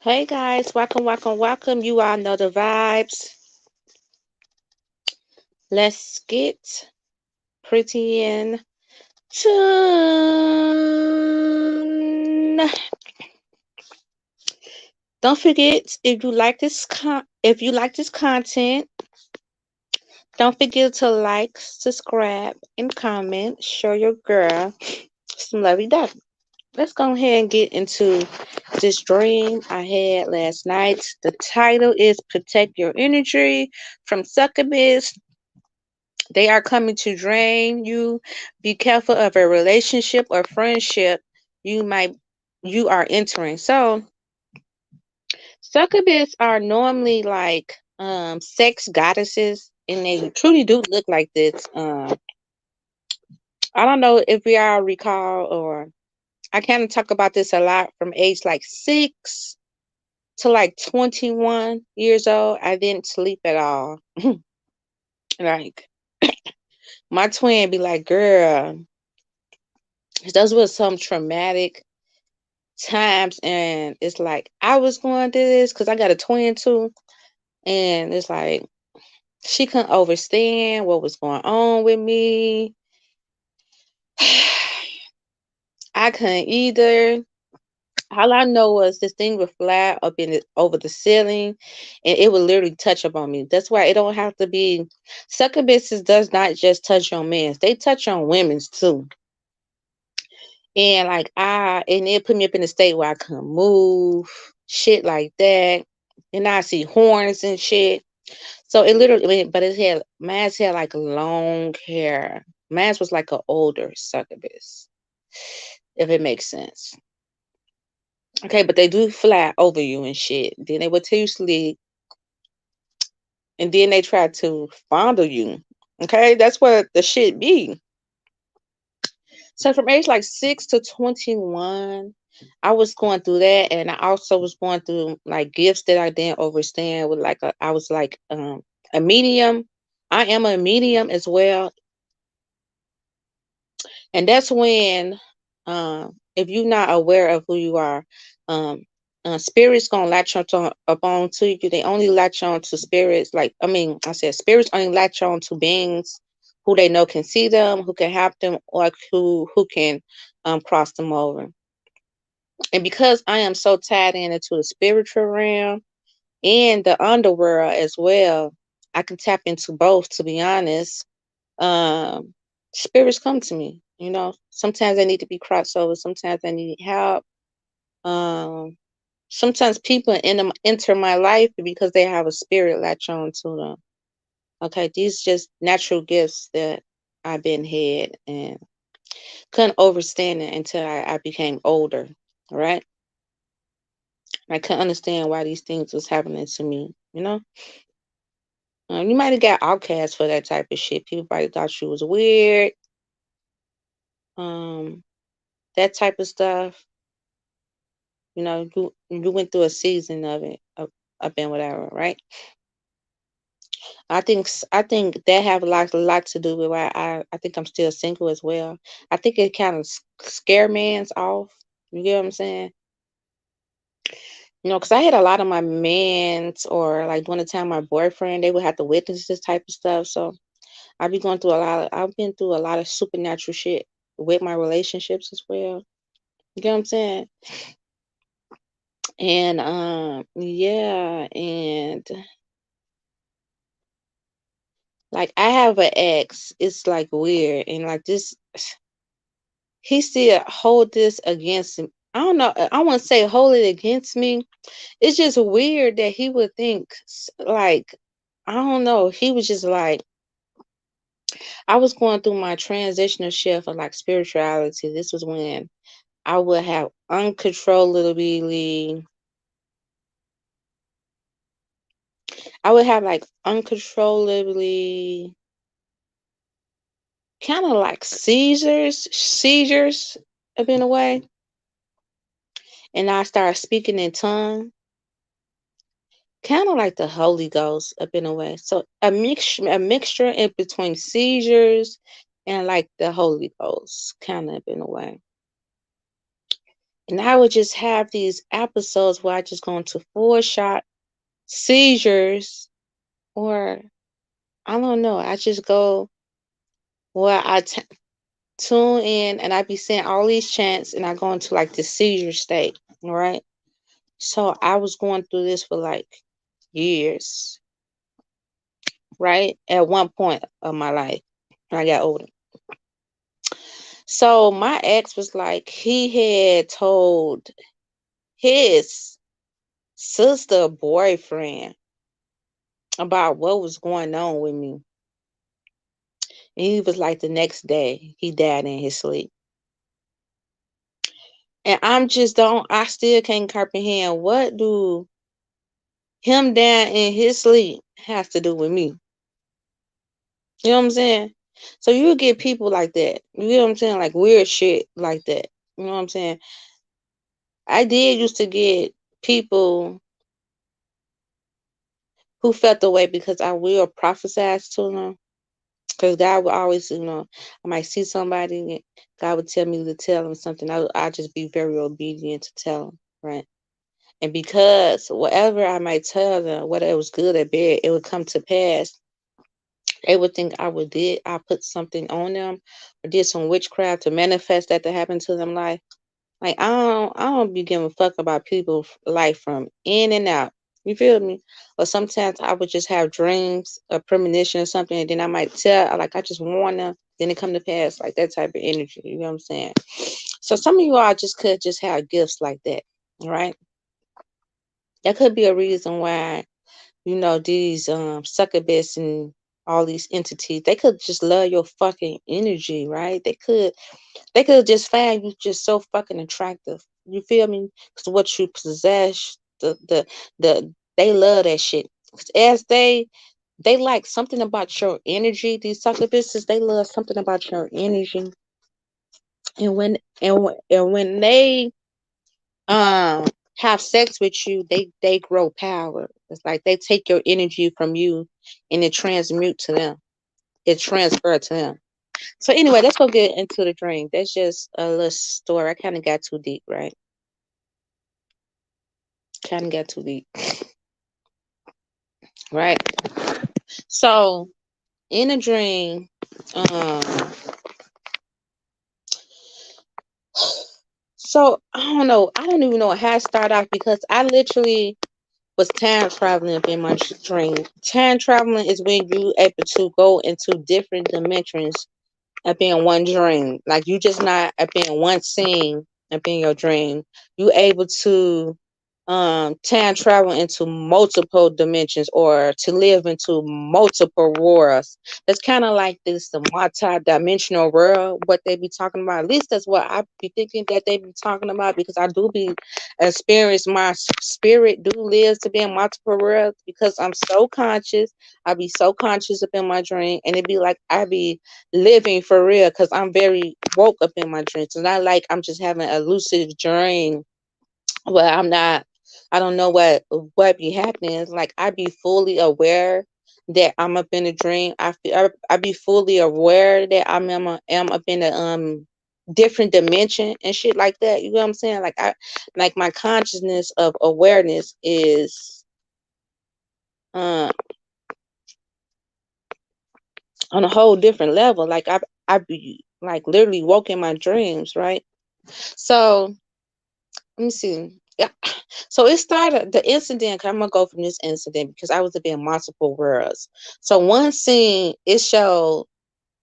Hey guys, welcome. You all know the vibes. Let's get pretty in tune. Don't forget if you like this content, don't forget to like, subscribe, and comment. Show your girl some lovey dovey. Let's go ahead and get into this dream I had last night. The title is Protect Your Energy from Succubus. They are coming to drain you. Be careful of a relationship or friendship you might you are entering. So succubus are normally like sex goddesses, and they truly do look like this. I don't know if we all recall, or I kind of talk about this a lot from age like 6 to like 21 years old. I didn't sleep at all. Like my twin be like, girl, those were some traumatic times, and it's like I was going through this because I got a twin too, and it's like she couldn't understand what was going on with me. I couldn't either. All I know was this thing would fly up in over the ceiling, and it would literally touch up on me. That's why it don't have to be. Succubuses does not just touch on men; they touch on women's too. And like and it put me up in a state where I couldn't move, shit like that. And I see horns and shit. So it literally, but Maz had like long hair. Maz was like an older succubus, if it makes sense. Okay, but they do fly over you and shit. Then they would tell you sleep, and then they try to fondle you. Okay, that's what the shit be. So from age like 6 to 21, I was going through that, and I also was going through like gifts that I didn't understand. With like I was like a medium. I am a medium as well, and that's when if you're not aware of who you are, um, spirits gonna latch on to upon to you. They only latch on to spirits. Like I said, spirits only latch on to beings who they know can see them, who can help them, or who can cross them over. And because I am so tied in into the spiritual realm and the underworld as well, I can tap into both. To be honest, um, spirits come to me. Sometimes I need to be crossed over. Sometimes I need help. Um, Sometimes people enter my life because they have a spirit latch on to them. Okay, these just natural gifts that I've been had and couldn't understand it until I became older. All right, I couldn't understand why these things was happening to me. You might have got outcast for that type of shit. People probably thought you was weird. Um, that type of stuff. You went through a season of it, up and whatever, right? I think that have a lot to do with why I think I'm still single as well. I think it kind of scare man's off. You get what I'm saying? Because I had a lot of my mans, or like one time my boyfriend, they would have to witness this type of stuff. So I've been through a lot of supernatural shit with my relationships as well. You get what I'm saying? And yeah, and like I have an ex. It's like weird, and like this, he still hold this against him. I don't know. I want to say hold it against me. It's just weird that he would think like, I don't know. He was just like, I was going through my transitional shift of like spirituality. This was when I would have uncontrollably kind of like seizures up in a way. And I started speaking in tongue, kind of like the Holy Ghost up in a way. So a mixture in between seizures and like the Holy Ghost, kind of in a way. And I would just have these episodes where I just go into full shot seizures, or I don't know. I just go where tune in and I be seeing all these chants and I go into like the seizure state. All right. So I was going through this for like years, right? At one point of my life, when I got older. So my ex was like, he had told his sister boyfriend about what was going on with me. And he was like, the next day, he died in his sleep. And I still can't comprehend what do him dying in his sleep has to do with me. You know what I'm saying? So you get people like that. You know what I'm saying? Like weird shit like that. You know what I'm saying? I did used to get people who felt the way because I will prophesize to them. Because God will always, I might see somebody, God would tell me to tell them something. I'll just be very obedient to tell them, right? And because whatever I might tell them, whether it was good or bad, it would come to pass. They would think I put something on them or did some witchcraft to manifest that to happen to them life. Like I don't be giving a fuck about people's life from in and out. You feel me? Or sometimes I would just have dreams, a premonition or something, and then I might tell like I just warn them, then it come to pass, like that type of energy. You know what I'm saying? So some of you all just could just have gifts like that, right? That could be a reason why these succumbus and all these entities, they could just love your fucking energy, right? They could just find you just so fucking attractive. You feel me? Because what you possess, they love that shit. 'Cause as they like something about your energy. These succubuses, they love something about your energy. And when they um have sex with you, they grow power. It's like they take your energy from you and it transmute to them. It transfer to them. So anyway, let's go get into the dream. That's just a little story. I kind of got too deep, right? Kind of got too deep, right? So in a dream, um, so I don't know. I don't even know how it started off because I literally was time traveling in my dream. Time traveling is when you able to go into different dimensions up in one dream. Like you just not up in one scene up in your dream. You able to time travel into multiple dimensions or to live into multiple worlds. That's kind of like this the multi-dimensional world, what they be talking about. At least that's what I be thinking that they be talking about because I do be experience my spirit do lives to be in multiple worlds because I'm so conscious. I be so conscious up in my dream and it be like I be living for real because I'm very woke up in my dreams. It's not like I'm just having a lucid dream. Well, I don't know what be happening. It's like I be fully aware that I'm up in a dream. I be fully aware that am up in a different dimension and shit like that. You know what I'm saying? Like my consciousness of awareness is uh on a whole different level. Like I be like literally woke in my dreams, right? So let me see. Yeah. So it started the incident. 'Cause I'm gonna go from this incident because I was to be in multiple worlds. So one scene it showed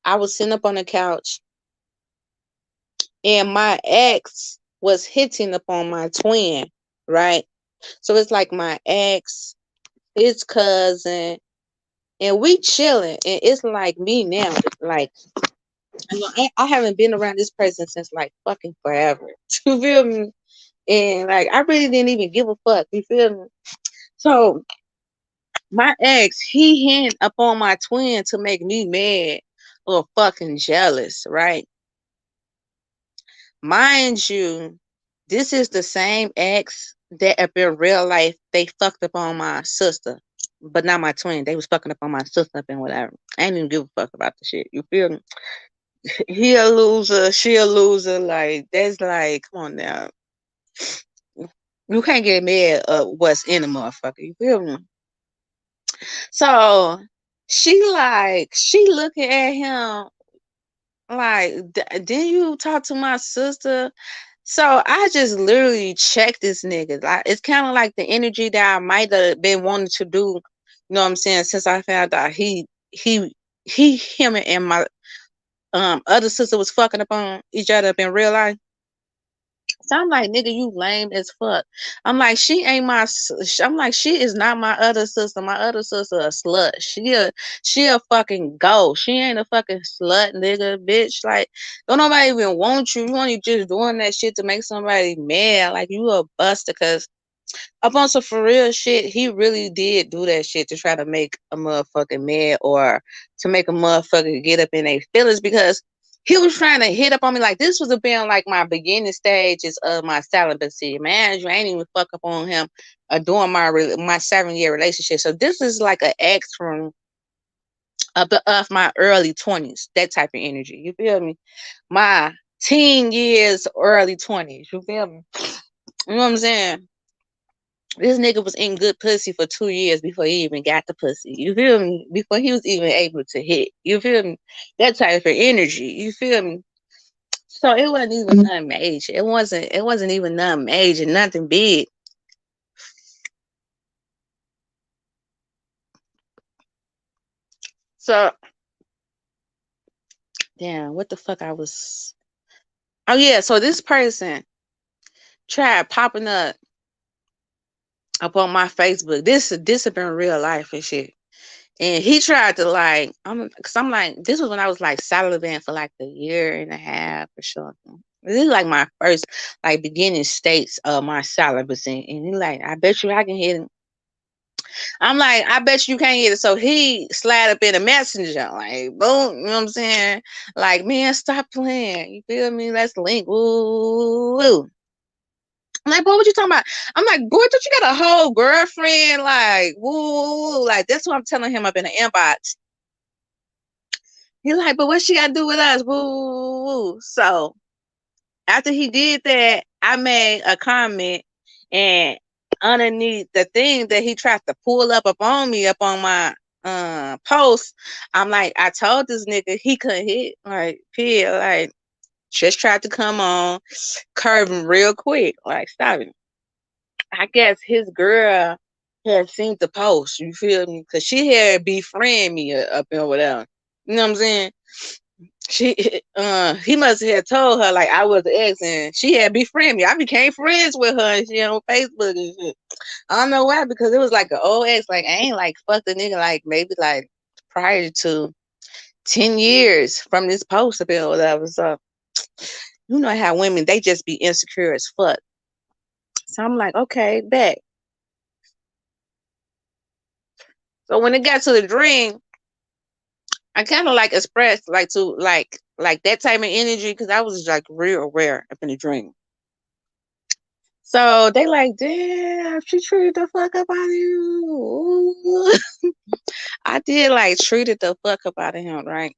I was sitting up on the couch and my ex was hitting upon my twin, right? So it's like my ex, his cousin, and we chilling, and it's like me now. Like I haven't been around this person since like fucking forever. You feel me? And like I really didn't even give a fuck. You feel me? So my ex, he hit upon my twin to make me mad or fucking jealous, right? Mind you, this is the same ex that up in real life they fucked up on my sister, but not my twin. They was fucking up on my sister up and whatever. I ain't even give a fuck about the shit. You feel me? He a loser, she a loser. Like that's like, come on now. You can't get mad at what's in a motherfucker. You feel me? So she looking at him like, didn't you talk to my sister? So I just literally checked this nigga. Like it's kind of like the energy that I might have been wanting to do. You know what I'm saying? Since I found out him and my other sister was fucking up on each other up in real life. So I'm like, nigga, you lame as fuck. I'm like, I'm like, she is not my other sister. My other sister a slut. She a fucking ghost. She ain't a fucking slut, nigga, bitch. Like, don't nobody even want you. You only just doing that shit to make somebody mad. Like, you a buster, cause up on some for real shit, he really did do that shit to try to make a motherfucker mad or to make a motherfucker get up in their feelings because he was trying to hit up on me. Like this was been like my beginning stages of my celibacy. Man, you ain't even fuck up on him during my 7-year relationship. So this is like an ex from of my early 20s, that type of energy. You feel me? My teen years, early 20s. You feel me? You know what I'm saying? This nigga was in good pussy for 2 years before he even got the pussy. You feel me? Before he was even able to hit. You feel me? That type of energy. You feel me? So it wasn't even nothing major. It wasn't even nothing major, nothing big. So damn, what the fuck I was. Oh yeah, so this person tried popping up on my Facebook. This had been real life and shit. And he tried to like, cause I'm like, this was when I was like celibate for like a year and a half or something. This is like my first like beginning states of my celibacy. And he like, I bet you I can hit him. I'm like, I bet you can't get it. So he slid up in a messenger, like, boom, you know what I'm saying? Like, man, stop playing. You feel me? Let's link. Woo. I'm like, boy, what you talking about? I'm like, boy, don't you got a whole girlfriend? Like, woo. Like, that's what I'm telling him up in the inbox. He's like, but what she got to do with us? Woo. So after he did that, I made a comment and underneath the thing that he tried to pull up on me up on my post, I'm like, I told this nigga he couldn't hit like Pia, like just tried to come on, curve him real quick, like stop it. I guess his girl had seen the post, you feel me? Cause she had befriend me up and whatever. You know what I'm saying? He must have told her like I was the ex and she had befriended me. I became friends with her and she on Facebook and shit. I don't know why, because it was like an old ex. Like I ain't like fuck the nigga like maybe like prior to 10 years from this post or whatever. So you know how women they just be insecure as fuck. So I'm like, okay, bet. So when it got to the dream, I kind of like expressed like to like that type of energy because I was like real aware up in the dream. So they like, damn, she treated the fuck up out of you. Ooh. I did like treated the fuck up out of him, right?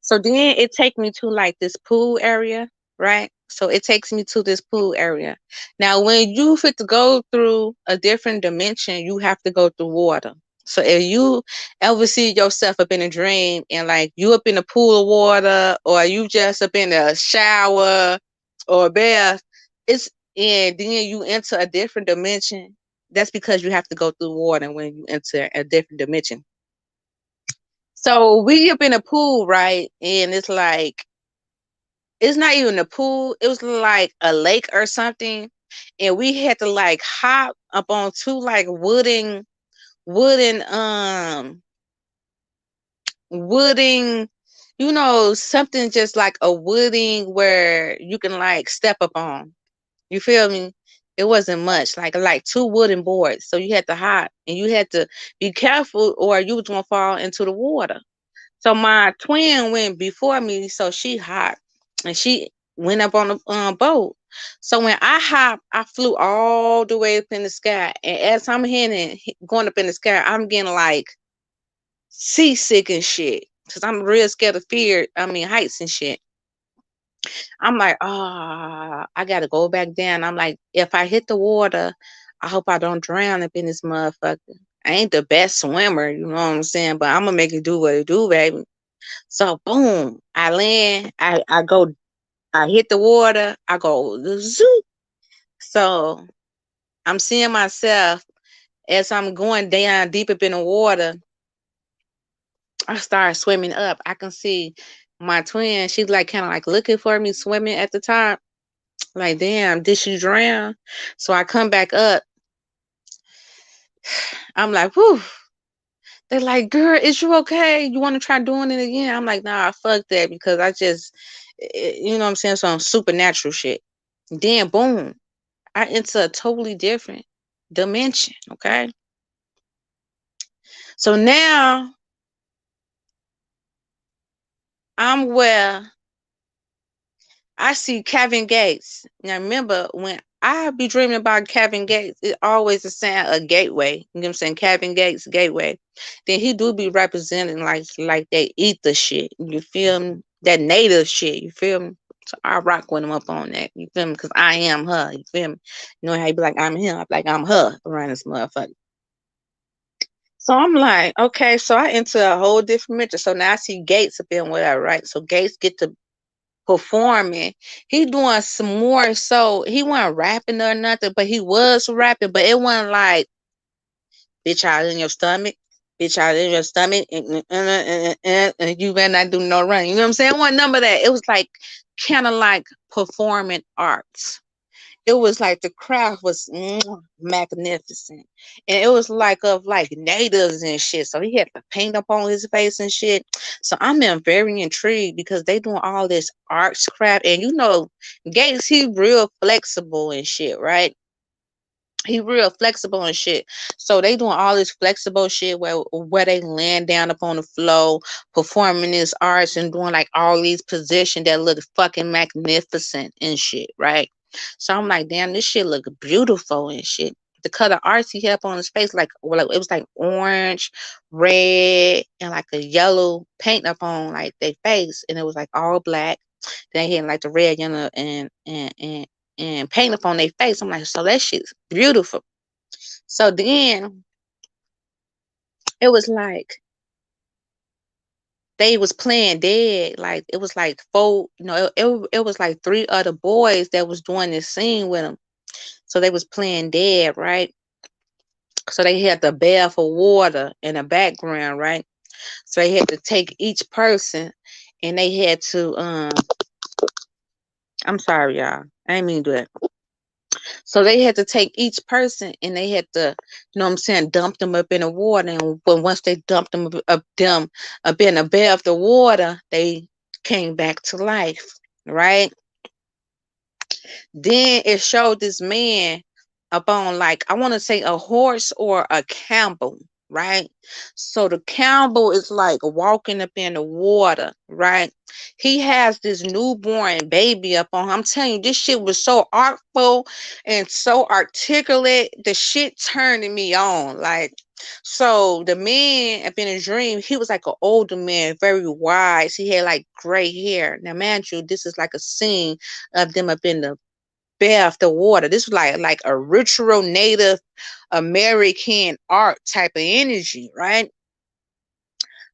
So then it take me to like this pool area, right? So it takes me to this pool area. Now, when you fit to go through a different dimension, you have to go through water. So if you ever see yourself up in a dream and like you up in a pool of water or you just up in a shower or a bath, it's and then you enter a different dimension. That's because you have to go through water when you enter a different dimension. So we up in a pool, right? And it's like it's not even a pool. It was like a lake or something. And we had to like hop up on two like wooden wooden something just like a wooding where you can like step up on. You feel me? It wasn't much, like two wooden boards. So you had to hop and you had to be careful or you was gonna fall into the water. So my twin went before me, so she hopped and she went up on the boat. So when I hopped, I flew all the way up in the sky. And as I'm heading, going up in the sky, I'm getting like seasick and shit. Cause I'm real scared of heights and shit. I'm like, ah, I gotta go back down. I'm like, if I hit the water, I hope I don't drown up in this motherfucker. I ain't the best swimmer, you know what I'm saying? But I'm gonna make it do what it do, baby. So boom, I land, I go, I hit the water, I go zoop. So I'm seeing myself as I'm going down deep up in the water. I start swimming up. I can see my twin. She's like kind of like looking for me swimming at the top. Like, damn, did she drown? So I come back up. I'm like, whew. They're like, girl, is you okay? You want to try doing it again? I'm like, nah, fuck that because I just, you know what I'm saying? Some supernatural shit. Then, boom, I into a totally different dimension. Okay. So now I'm where I see Kevin Gates. Now remember when I be dreaming about Kevin Gates, it always is saying a gateway. You know what I'm saying? Kevin Gates gateway. Then he do be representing like that ether shit. You feel me? That native shit. You feel me? So I rock with him up on that. You feel me? Because I am her. You feel me? You know how you be like, I'm him. I be like, I'm her around this motherfucker. So I'm like, okay, so I enter a whole different dimension. So now I see Gates up in whatever, right? So Gates get to performing. He doing some more so he wasn't rapping or nothing, but he was rapping, but it wasn't like bitch out in your stomach, bitch out in your stomach, and you better not do no running. You know what I'm saying? It wasn't none of that. It was like kind of like performing arts. It was like the craft was magnificent, and it was like of like natives and shit. So he had the paint up on his face and shit. So I'm very intrigued because they doing all this arts craft, and you know, Gates he real flexible and shit, right? He real flexible and shit. So they doing all this flexible shit where they land down up on the floor, performing this arts and doing like all these positions that look fucking magnificent and shit, right? So I'm like, damn, this shit look beautiful and shit. The color arts he had on his face, like it was like orange, red, and like a yellow paint up on like their face, and it was like all black. They had like the red, yellow, and paint up on their face. I'm like, so that shit's beautiful. So then it was like they was playing dead. Like it was like four, it was like three other boys that was doing this scene with them. So they was playing dead, right? So they had the bath of water in the background, right? So they had to take each person and they had to I'm sorry, y'all. I didn't mean to do that. So they had to take each person and they had to, you know what I'm saying, dump them up in the water. And when once they dumped them up in above the water, they came back to life, right? Then it showed this man up on like I want to say a horse or a camel, right? So the camel is like walking up in the water, right? He has this newborn baby up on. I'm telling you, this shit was so artful and so articulate. The shit turning me on, like. So the man up in a dream, he was like an older man, very wise. He had like gray hair. Now, man, you, this is like a scene of them up in the bath, the water. This was like a ritual Native American art type of energy, right?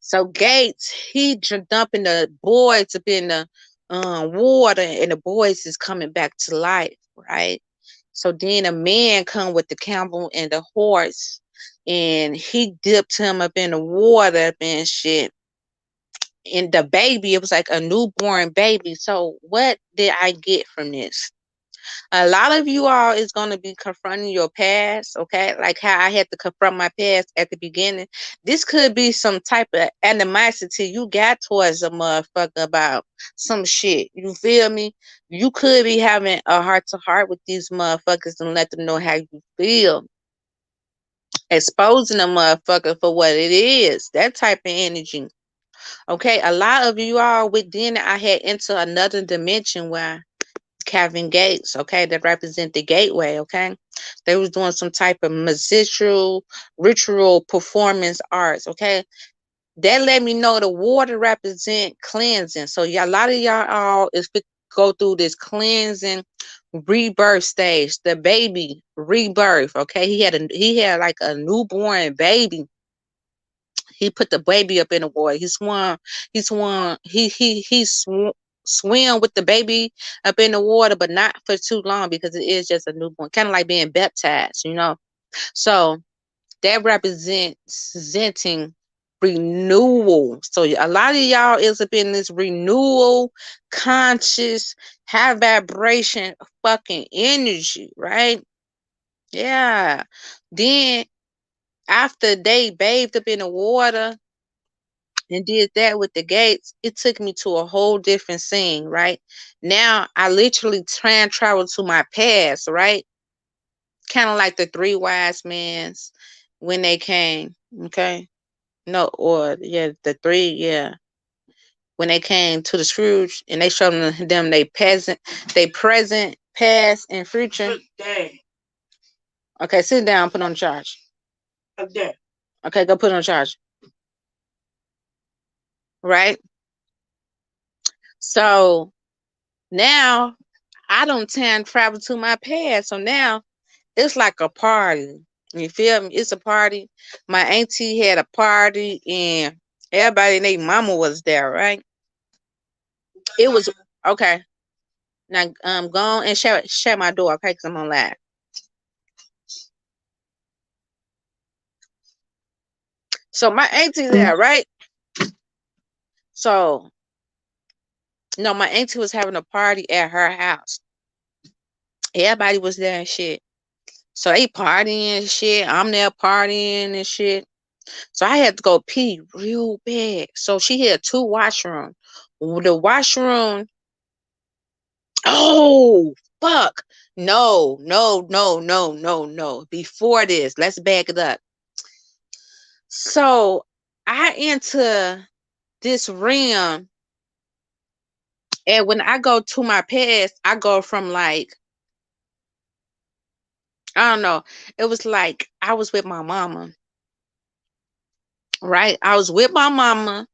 So Gates, he dumping the boys up in the water, and the boys is coming back to life, right? So then a man come with the camel and the horse, and he dipped him up in the water and shit. And the baby, it was like a newborn baby. So what did I get from this? A lot of you all is going to be confronting your past, okay? Like how I had to confront my past at the beginning. This could be some type of animosity you got towards a motherfucker about some shit. You feel me? You could be having a heart to heart with these motherfuckers and let them know how you feel. Exposing a motherfucker for what it is. That type of energy. Okay, a lot of you all within I had into another dimension where Kevin Gates, okay, that represent the gateway, okay. They was doing some type of magical ritual performance arts, okay. That let me know the water represent cleansing. So yeah, a lot of y'all all is go through this cleansing rebirth stage, the baby rebirth. Okay, he had like a newborn baby. He put the baby up in the water. Swim with the baby up in the water, but not for too long because it is just a newborn, kind of like being baptized, So that representing renewal. So a lot of y'all is up in this renewal, conscious, high vibration, fucking energy, right? Yeah. Then after they bathed up in the water and did that with the gates, it took me to a whole different scene, right? Now I literally traveled to my past, right? Kind of like the three wise men when they came, okay? No, or yeah, the three, yeah. When they came to the Scrooge and they showed them they present, past, and future. Okay, sit down, put on charge. Okay, go put on charge. Right? So now I don't time travel to my past. So now it's like a party. You feel me? It's a party. My auntie had a party and everybody and their mama was there, right? It was okay. Now go on and shut my door, okay? Because I'm on live. So my auntie there, right? So no, my auntie was having a party at her house. Everybody was there and shit. So they partying and shit. I'm there partying and shit. So I had to go pee real bad. So she had two washrooms. The washroom. Oh, fuck. No. Before this, let's back it up. So I enter this realm, and when I go to my past, I go from like, I don't know. It was like I was with my mama, right? I was with my mama.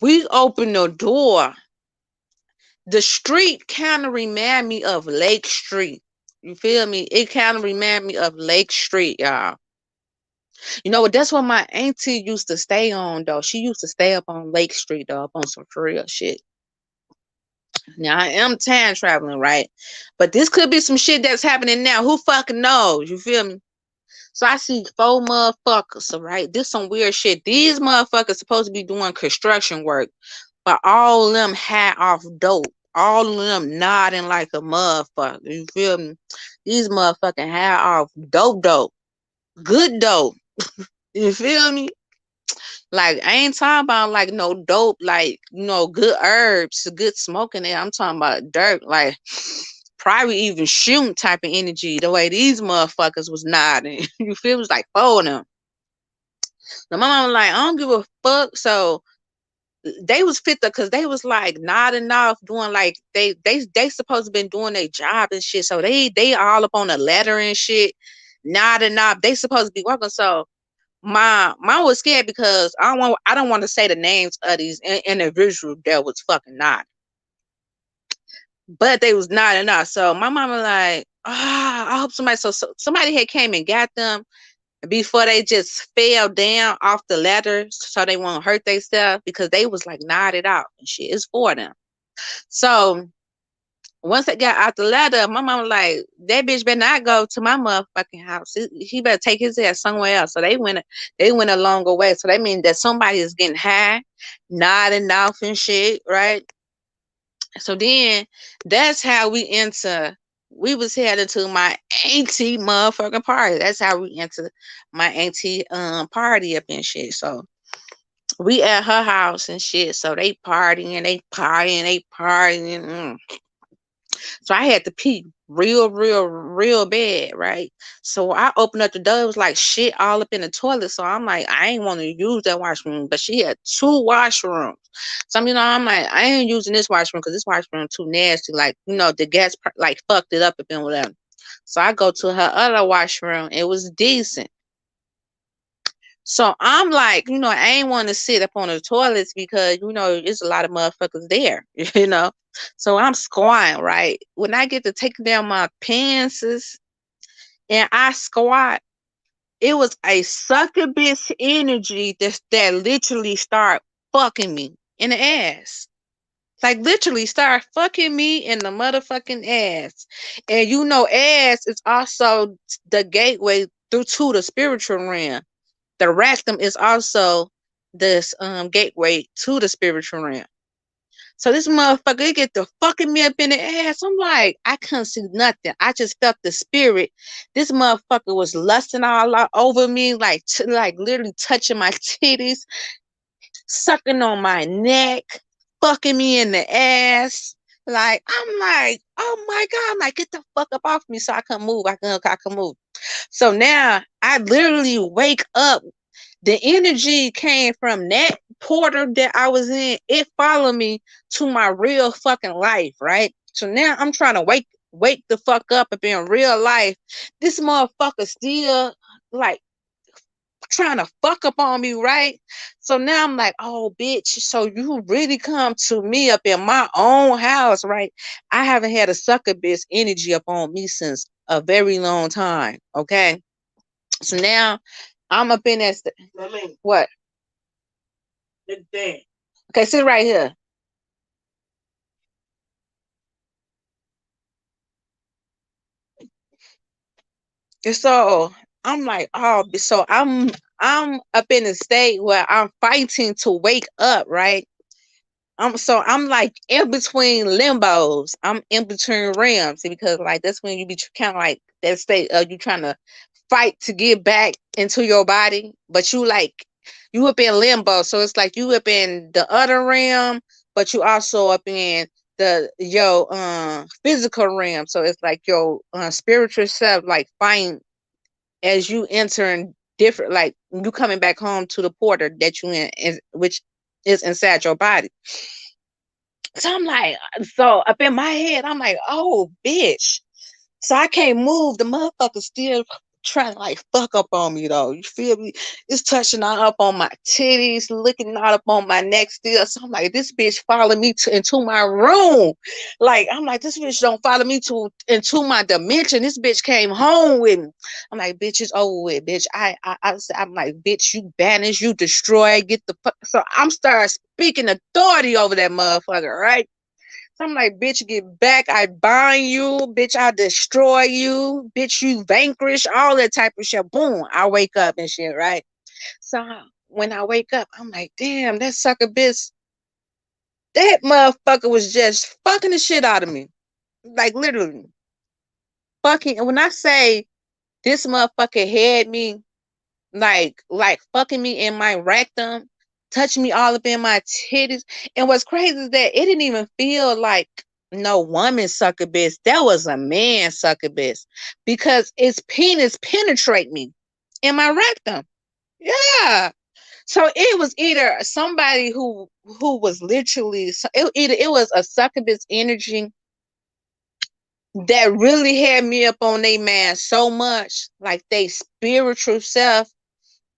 We opened the door. The street kind of remind me of Lake Street. You feel me? It kind of remind me of Lake Street, y'all. You know what? That's what my auntie used to stay on, though. She used to stay up on Lake Street, though, up on some for real shit. Now I am time traveling, right? But this could be some shit that's happening now. Who fucking knows? You feel me? So I see four motherfuckers, right? This some weird shit. These motherfuckers supposed to be doing construction work, but all of them had off dope. All of them nodding like a motherfucker. You feel me? These motherfucking had off dope. Good dope. You feel me? Like, I ain't talking about like no dope, like, good herbs, good smoking it. I'm talking about dirt, like probably even shooting type of energy. The way these motherfuckers was nodding. You feel? It was like four of them. The mama was like, I don't give a fuck. So they was fit because they was like nodding off, doing like they supposed to been doing their job and shit. So they all up on the ladder and shit, nodding off. They supposed to be working. So my mom was scared because I don't want to say the names of these individuals that was fucking not, but they was not enough. So my mama like, I hope somebody had came and got them before they just fell down off the ladder, so they won't hurt themselves because they was like nodded out and shit. It's for them. So once they got out the ladder, my mama like, that bitch better not go to my motherfucking house. He better take his ass somewhere else. So they went a longer way. So that means that somebody is getting high, nodding off and shit, right? So then that's how we was heading to my auntie motherfucking party. That's how we entered my auntie party up and shit. So we at her house and shit. So they partying. So I had to pee real bad, right? So I opened up the door. It was like shit all up in the toilet. So I'm like, I ain't want to use that washroom, but she had two washrooms. So I'm like, I ain't using this washroom because this washroom too nasty. Like, the gas like fucked it up and whatever. So I go to her other washroom. It was decent. So I'm like, I ain't want to sit up on the toilets because it's a lot of motherfuckers there, you know. So I'm squatting, right? When I get to taking down my pants and I squat, it was a succubus energy that literally start fucking me in the ass. Like literally start fucking me in the motherfucking ass. And ass is also the gateway through to the spiritual realm. The rectum is also this gateway to the spiritual realm. So this motherfucker get the fucking me up in the ass. I'm like, I couldn't see nothing. I just felt the spirit. This motherfucker was lusting all over me, like literally touching my titties, sucking on my neck, fucking me in the ass. Like, I'm like, oh my God. I'm like, get the fuck up off me so I can move. I can move. So now I literally wake up. The energy came from that porter that I was in. It followed me to my real fucking life, right? So now I'm trying to wake the fuck up and be in real life. This motherfucker still like trying to fuck up on me, right? So now I'm like, oh, bitch. So you really come to me up in my own house, right? I haven't had a sucker bitch energy up on me since a very long time. Okay. So now I'm up in that. What? Okay, sit right here. And so I'm like, oh, so I'm up in a state where I'm fighting to wake up, right? I'm like in between limbos. I'm in between realms because like that's when you be kind of like that state of you trying to fight to get back into your body, but you up in limbo. So it's like you up in the other realm, but you also up in your physical realm. So it's like your spiritual self like fighting as you entering different, like you coming back home to the portal that you in, which is inside your body. So I'm like, so up in my head, I'm like, oh, bitch. So I can't move. The motherfucker still trying to like fuck up on me though. You feel me? It's touching all up on my titties, looking all up on my neck still. So I'm like, this bitch follow me into my room. Like I'm like, this bitch don't follow me into my dimension. This bitch came home with me. I'm like, bitch, it's over with, bitch. I'm like, bitch, you banish, you destroy, get the fuck. So I'm start speaking authority over that motherfucker, right? So I'm like, bitch, get back. I bind you. Bitch, I destroy you. Bitch, you vanquish. All that type of shit. Boom. I wake up and shit, right? So when I wake up, I'm like, damn, that sucker bitch. That motherfucker was just fucking the shit out of me. Like literally. Fucking. And when I say this motherfucker had me like fucking me in my rectum, touching me all up in my titties. And what's crazy is that it didn't even feel like no woman succubus. That was a man succubus because its penis penetrate me in my rectum. Yeah. So it was either somebody who was literally either it was a succubus energy that really had me up on their man so much, like they spiritual self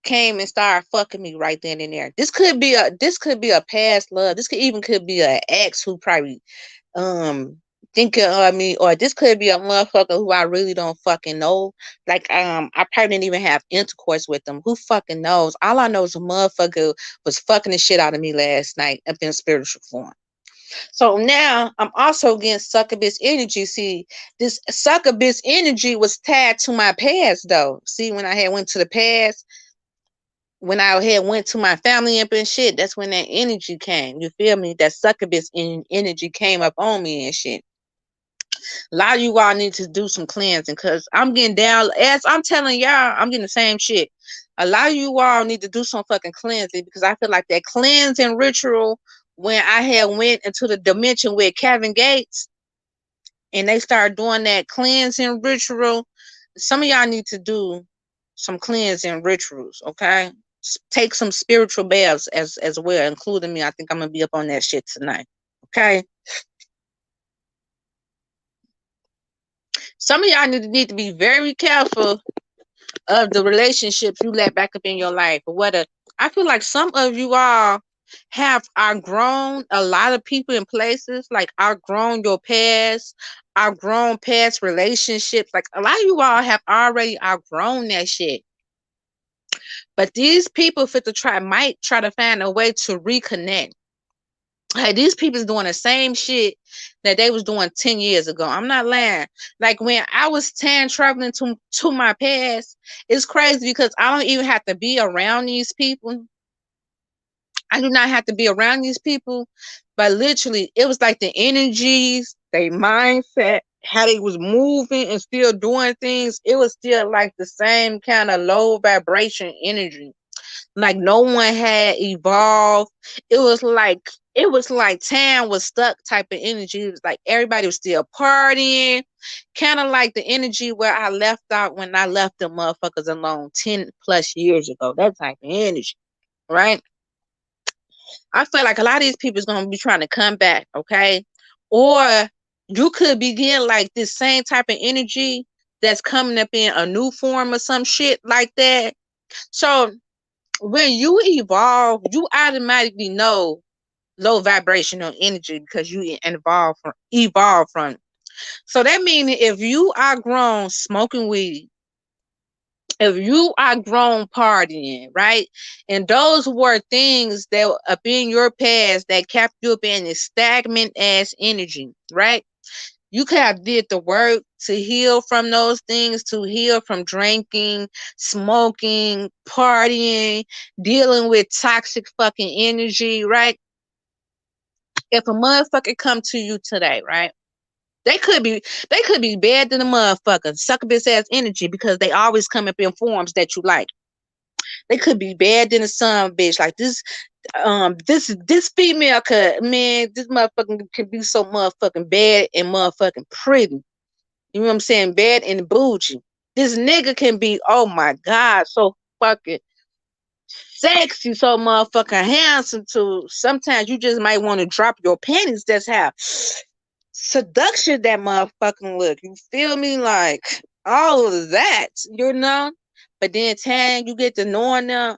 came and started fucking me right then and there. This could be a past love. This could be an ex who probably thinking of me, or this could be a motherfucker who I really don't fucking know. Like I probably didn't even have intercourse with them. Who fucking knows? All I know is a motherfucker was fucking the shit out of me last night up in spiritual form. So now I'm also getting succubus energy. See, this succubus energy was tied to my past though. See, when I had went to the past, when I had went to my family and shit, that's when that energy came. You feel me? That succubus energy came up on me and shit. A lot of you all need to do some cleansing because I'm getting down. As I'm telling y'all, I'm getting the same shit. A lot of you all need to do some fucking cleansing because I feel like that cleansing ritual when I had went into the dimension with Kevin Gates and they started doing that cleansing ritual. Some of y'all need to do some cleansing rituals, okay? Take some spiritual baths as well, including me. I think I'm gonna be up on that shit tonight. Okay. Some of y'all need to be very careful of the relationships you let back up in your life. Whether I feel like some of you all have outgrown a lot of people in places, like outgrown your past, outgrown past relationships. Like a lot of you all have already outgrown that shit. But these people fit to might try to find a way to reconnect. Hey, these people's doing the same shit that they was doing 10 years ago. I'm not lying. Like when I was 10 traveling to my past, it's crazy because I don't even have to be around these people. I do not have to be around these people, but literally it was like the energies, their mindset, how they was moving and still doing things. It was still like the same kind of low vibration energy. Like no one had evolved. It was like Tam was stuck type of energy. It was like everybody was still partying. Kind of like the energy where I left out when I left the motherfuckers alone 10 plus years ago. That type of energy. Right? I feel like a lot of these people is gonna be trying to come back, okay? Or you could be getting like this same type of energy that's coming up in a new form or some shit like that. So when you evolve, you automatically know low vibrational energy because you evolve from it. So that means if you are grown smoking weed, if you are grown partying, right? And those were things that up in your past that kept you up in this stagnant ass energy, right? You could have did the work to heal from those things, to heal from drinking, smoking, partying, dealing with toxic fucking energy, right? If a motherfucker come to you today, right? They could be they could be bad than a motherfucker, succubus ass energy because they always come up in forms that you like. They could be bad than a son bitch. Like this female could, man, this motherfucking could be so motherfucking bad and motherfucking pretty. You know what I'm saying? Bad and bougie. This nigga can be, oh my God, so fucking sexy, so motherfucking handsome too. Sometimes you just might want to drop your panties. That's how seduction that motherfucking look. You feel me? Like all of that, you know? But then time you get to knowing them,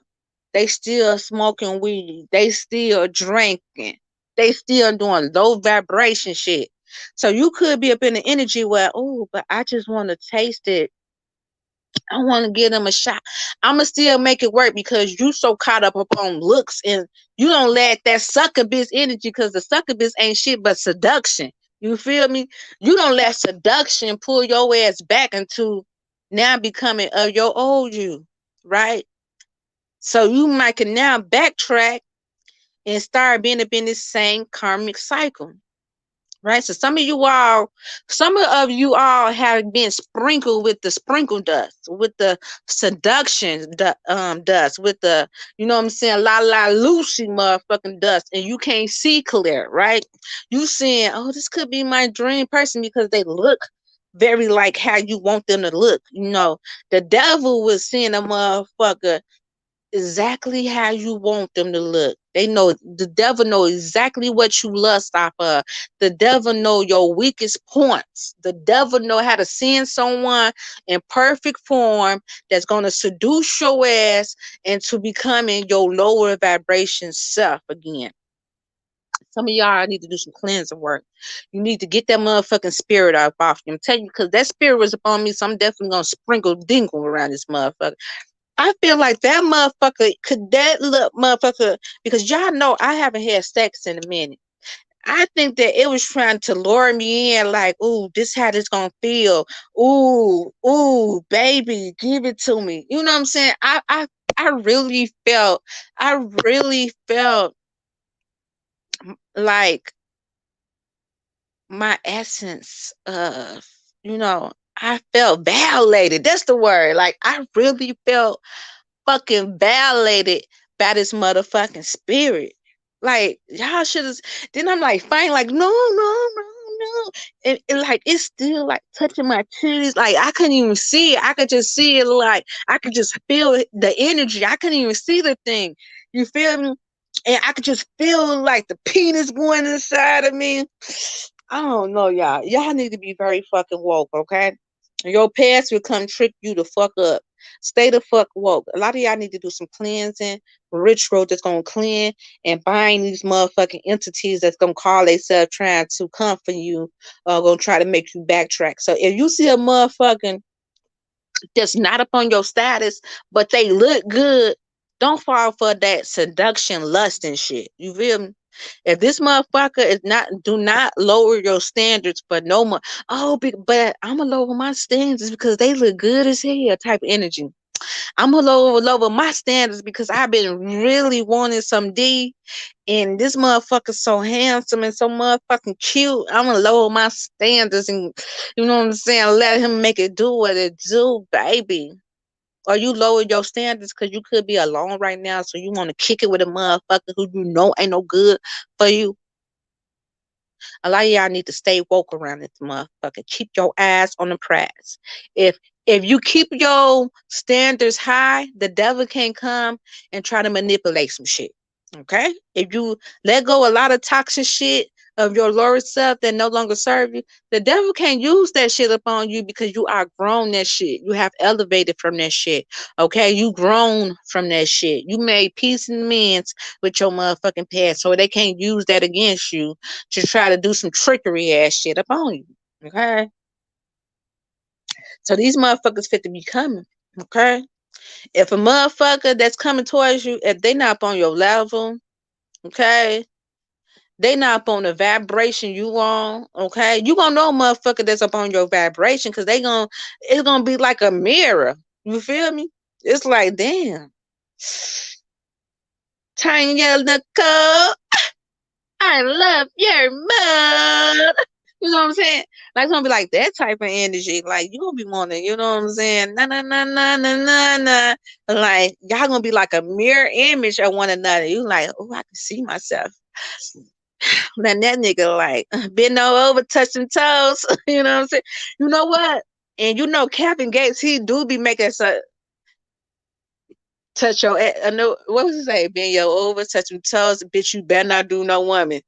they still smoking weed. They still drinking. They still doing low vibration shit. So you could be up in the energy where, oh, but I just want to taste it. I want to give them a shot. I'ma still make it work because you so caught up upon looks and you don't let that succubus energy because the succubus ain't shit but seduction. You feel me? You don't let seduction pull your ass back into now becoming of your old you, right? So you might can now backtrack and start being up in this same karmic cycle. Right. So some of you all have been sprinkled with the sprinkle dust, with the seduction dust, with the, you know what I'm saying, la la Lucy motherfucking dust, and you can't see clear, right? You saying, oh, this could be my dream person because they look very like how you want them to look. You know, the devil was seeing a motherfucker exactly how you want them to look. They know the devil know exactly what you lust off of. The devil know your weakest points. The devil know how to send someone in perfect form that's gonna seduce your ass into becoming your lower vibration self again. Some of y'all need to do some cleansing work. You need to get that motherfucking spirit off you. I'm telling you, because that spirit was upon me, so I'm definitely gonna sprinkle dingle around this motherfucker. I feel like that motherfucker could that look motherfucker because y'all know I haven't had sex in a minute. I think that it was trying to lure me in, like, ooh, this how this gonna feel. Ooh, baby, give it to me. You know what I'm saying? I really felt, I really felt like my essence of, you know, I felt violated. That's the word. Like I really felt fucking violated by this motherfucking spirit. Like y'all should have. Then I'm like, fine, like no, and like it's still like touching my titties. Like I couldn't even see it. I could just see it. Like I could just feel it, the energy. I couldn't even see the thing. You feel me? And I could just feel like the penis going inside of me. I don't know, y'all. Y'all need to be very fucking woke, okay? Your past will come trick you the fuck up Stay the fuck woke. A lot of y'all need to do some cleansing, ritual that's gonna cleanse and bind these motherfucking entities that's gonna call themselves trying to come for you, gonna try to make you backtrack. So if you see a motherfucking that's not up on your status, but they look good, don't fall for that seduction, lust, and shit. You feel me? If this motherfucker is not, do not lower your standards for no more. Oh, but I'm gonna lower my standards because they look good as hell type of energy. I'm gonna lower my standards because I've been really wanting some D, and this motherfucker's so handsome and so motherfucking cute. I'm gonna lower my standards and, you know what I'm saying, let him make it do what it do, baby. Or you lower your standards because you could be alone right now, so you want to kick it with a motherfucker who you know ain't no good for you. A lot of y'all need to stay woke around this motherfucker. Keep your eyes on the prize. If if you keep your standards high, the devil can come and try to manipulate some shit. Okay? If you let go a lot of toxic shit of your lower self that no longer serve you, the devil can't use that shit upon you because you outgrown that shit. You have elevated from that shit. Okay? You grown from that shit. You made peace and amends with your motherfucking past, so they can't use that against you to try to do some trickery ass shit upon you. Okay? So these motherfuckers fit to be coming. Okay? If a motherfucker that's coming towards you, if they not up on your level, okay, they not up on the vibration you on, okay, you gonna know a motherfucker that's up on your vibration because it's gonna be like a mirror. You feel me? It's like, damn. Tanya Nicole, I love your mom. You know what I'm saying? Like, it's gonna be like that type of energy. Like, you gonna be wanting, you know what I'm saying? Na na na na na na na. Like, y'all gonna be like a mirror image of one another. You like, oh, I can see myself. Then that nigga like bend over, touch some toes. You know what I'm saying? You know what? And you know Kevin Gates, he do be making so touch your. I know what was it say? Bend your over, touch some toes. Bitch, you better not do no woman.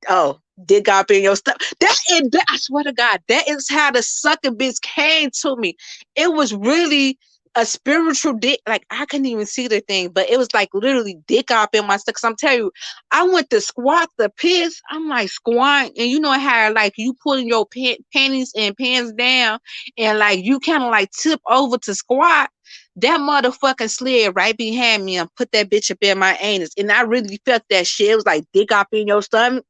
Oh, dig up in your stuff. I swear to God, that is how the sucker bitch came to me. It was really a spiritual dick. Like, I couldn't even see the thing, but it was like literally dick up in my stuff. Cause I'm telling you, I went to squat the piss. I'm like squatting, and you know how like you pulling your panties and pants down, and like you kind of like tip over to squat. That motherfucker slid right behind me and put that bitch up in my anus. And I really felt that shit. It was like dick up in your stomach,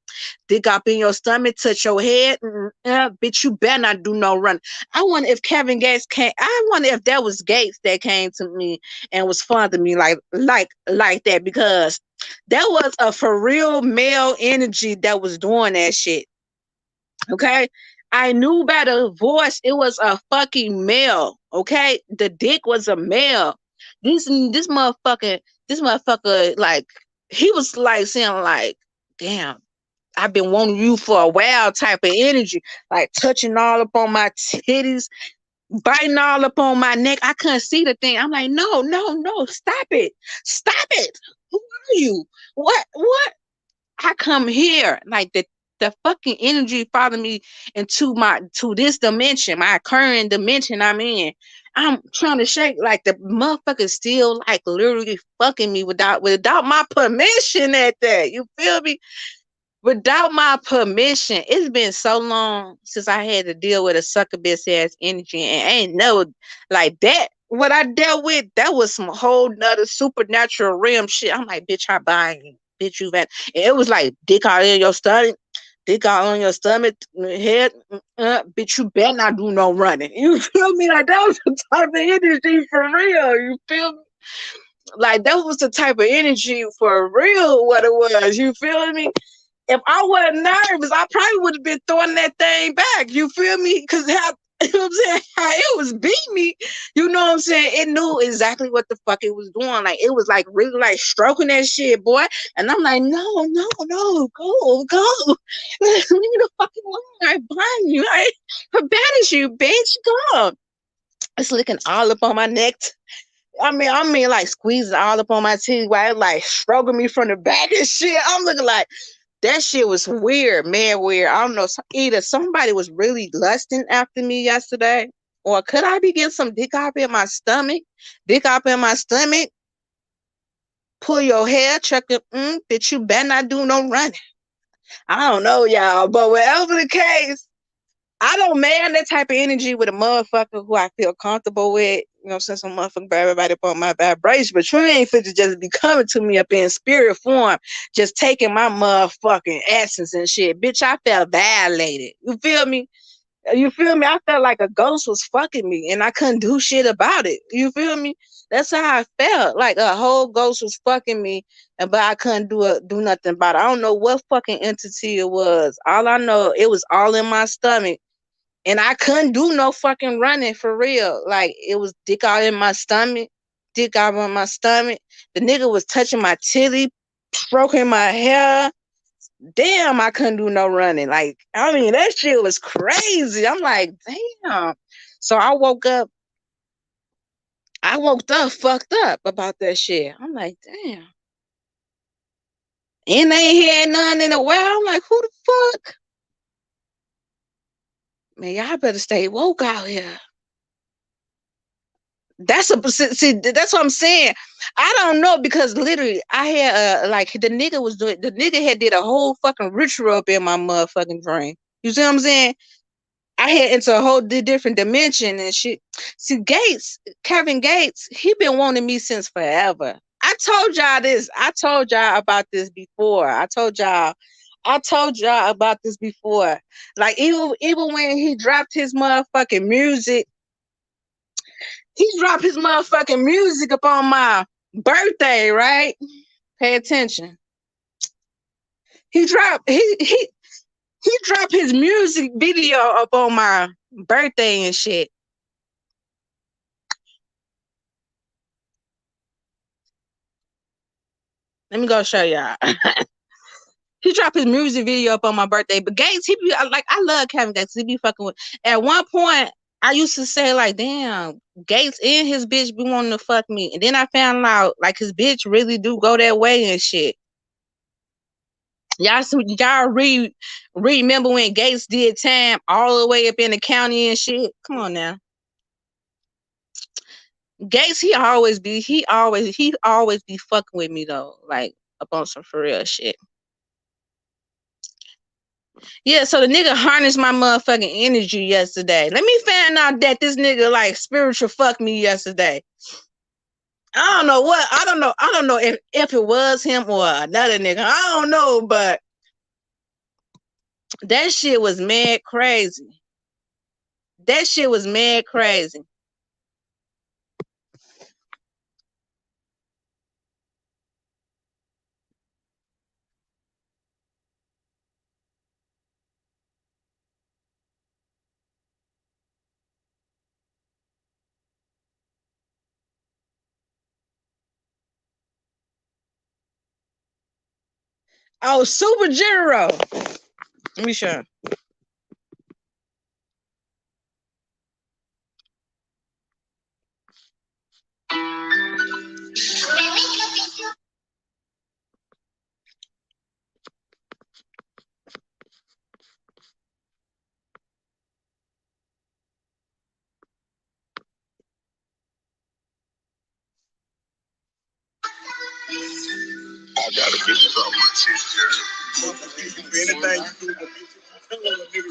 dig up in your stomach, touch your head. Bitch, you better not do no run. I wonder if Kevin Gates came. I wonder if that was Gates that came to me and was fun to me like that, because that was a for real male energy that was doing that shit. Okay. I knew by the voice it was a fucking male. Okay. The dick was a male. This motherfucker, like, he was like saying, like, damn, I've been wanting you for a while type of energy, like touching all up on my titties, biting all up on my neck. I couldn't see the thing. I'm like, no, no, no, stop it. Stop it. Who are you? What? I come here. Like the fucking energy followed me to this dimension, my current dimension I'm in. I'm trying to shake, like the motherfucker still like literally fucking me without my permission at that. You feel me? Without my permission. It's been so long since I had to deal with a sucker bitch ass energy, and I ain't know like that. What I dealt with, that was some whole nother supernatural realm shit. I'm like, bitch, I buying you. Bitch, you vet. And it was like dick all in your stomach, dick all on your stomach, head. Bitch, you better not do no running. You feel me? Like, that was the type of energy for real. You feel me? Like, that was the type of energy for real, what it was. You feel me? If I wasn't nervous, I probably would have been throwing that thing back. You feel me? Because how, you know what I'm saying, how it was beating me, you know what I'm saying? It knew exactly what the fuck it was doing. Like, it was like really like stroking that shit, boy. And I'm like, no, no, no, go. Leave me the fucking alone. I blind you. I banish you, bitch. Go. It's licking all up on my neck. I mean, like squeezing all up on my teeth while it like stroking me from the back and shit. I'm looking like, that shit was weird, man, weird. I don't know. Either somebody was really lusting after me yesterday, Or could I be getting some dick up in my stomach? Dick up in my stomach? Pull your hair, check it, bitch, you better not do no running. I don't know, y'all, but whatever the case, I don't man that type of energy with a motherfucker who I feel comfortable with. You know, since I'm motherfucking everybody up on my vibration, but you ain't fit to just be coming to me up in spirit form, just taking my motherfucking essence and shit. Bitch, I felt violated. You feel me? You feel me? I felt like a ghost was fucking me and I couldn't do shit about it. You feel me? That's how I felt. Like a whole ghost was fucking me, but I couldn't do nothing about it. I don't know what fucking entity it was. All I know, it was all in my stomach. And I couldn't do no fucking running for real. Like it was dick out in my stomach. Dick out on my stomach. The nigga was touching my titty, stroking my hair. Damn, I couldn't do no running. Like, I mean, that shit was crazy. I'm like, damn. So I woke up fucked up about that shit. I'm like, damn. And they ain't had none in a while. I'm like, who the fuck? Man, y'all better stay woke out here. That's that's what I'm saying. I don't know, because literally I had like the nigga had did a whole fucking ritual up in my motherfucking brain. You see what I'm saying? I had into a whole different dimension and shit. See, Kevin Gates, he been wanting me since forever. I told y'all this. I told y'all about this before. I told y'all about this before. Like even when he dropped his motherfucking music, he dropped his motherfucking music up on my birthday, right? Pay attention. He dropped his music video up on my birthday and shit. Let me go show y'all. He dropped his music video up on my birthday. But Gates, he be like, I love Kevin Gates. He be fucking with. At one point, I used to say like, damn, Gates and his bitch be wanting to fuck me. And then I found out like his bitch really do go that way and shit. Y'all remember when Gates did time all the way up in the county and shit? Come on now. Gates, he always be fucking with me though, like up on some for real shit. Yeah, so the nigga harnessed my motherfucking energy yesterday. Let me find out that this nigga like spiritual fucked me yesterday. I don't know what. I don't know if it was him or another nigga. I don't know, but that shit was mad crazy. That shit was mad crazy. Oh, Super General. Let me show. I gotta get this off my chest, anything you do,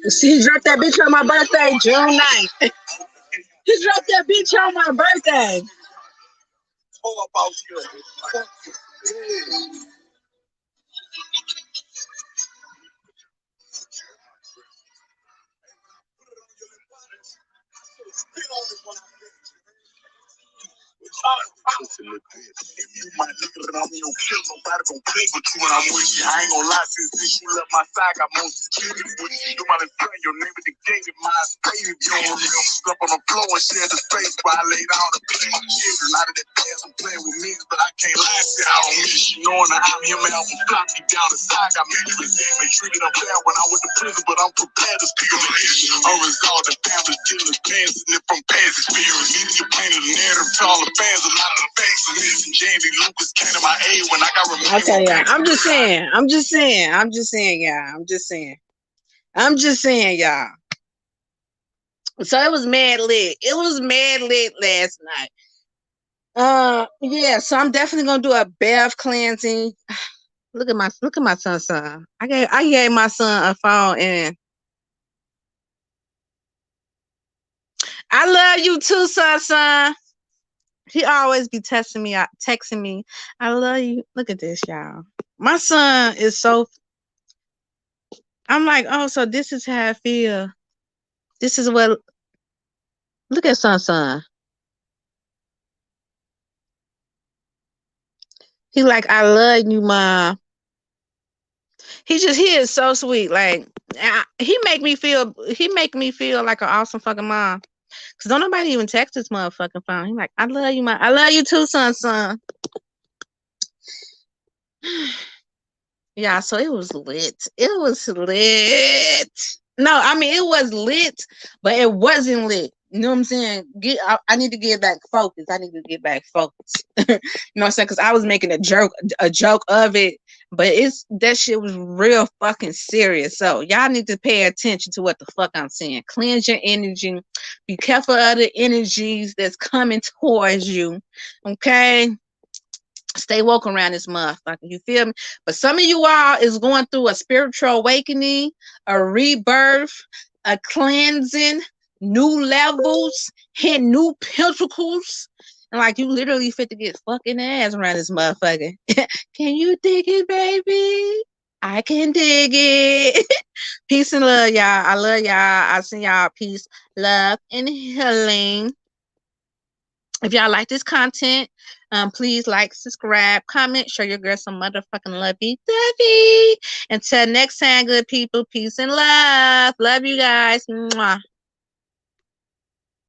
he dropped that bitch on my birthday, June 9th. He dropped that bitch on my birthday. If you my nigga, then I'm your killer. Nobody gon' play with you when I'm with you. I ain't gon' lie, since you left my side, got most security with you. You might have your name at the gate in my space. If you don't remember, slept on the floor and share the space while I lay down the play. A lot of that past I'm playing with me, but I can't lie, see, I don't miss you knowing that I'm him and I'm block deep down inside. Got many resentment, treated unfair when I went to prison, but I'm prepared to speak on the issue. Unresolved and family dealers, passing it from past experience. Media painted a narrative to all the fans, a lot of the facts are missing. Jamie Lucas came to my aid when I got removed. Okay, yeah. I'm just saying, y'all. I'm just saying, y'all. So it was mad lit. It was mad lit last night. Yeah, so I'm definitely gonna do a bath cleansing. Look at my son. I gave my son a phone, and I love you too, son. He always be texting me. I love you. Look at this, y'all. My son is so. I'm like, oh, so this is how I feel. This is what. Look at son. He like, I love you, mom. He is so sweet. Like he make me feel like an awesome fucking mom. Cause don't nobody even text this motherfucking phone. He like, I love you, mom. I love you too, son. Yeah, so it was lit. It was lit. No, I mean it was lit, but it wasn't lit. You know what I'm saying? I need to get back focused. you know what I'm saying? Because I was making a joke of it, but that shit was real fucking serious. So y'all need to pay attention to what the fuck I'm saying. Cleanse your energy. Be careful of the energies that's coming towards you. Okay? Stay woke around this motherfucker. You feel me? But some of you all is going through a spiritual awakening, a rebirth, a cleansing, new levels, hit new pentacles. And like you literally fit to get fucking ass around this motherfucker. Can you dig it, baby? I can dig it. Peace and love, y'all. I love y'all. I send y'all peace, love, and healing. If y'all like this content, please like, subscribe, comment, show your girl some motherfucking lovey-dovey. Until next time, good people, peace and love. Love you guys. Mwah.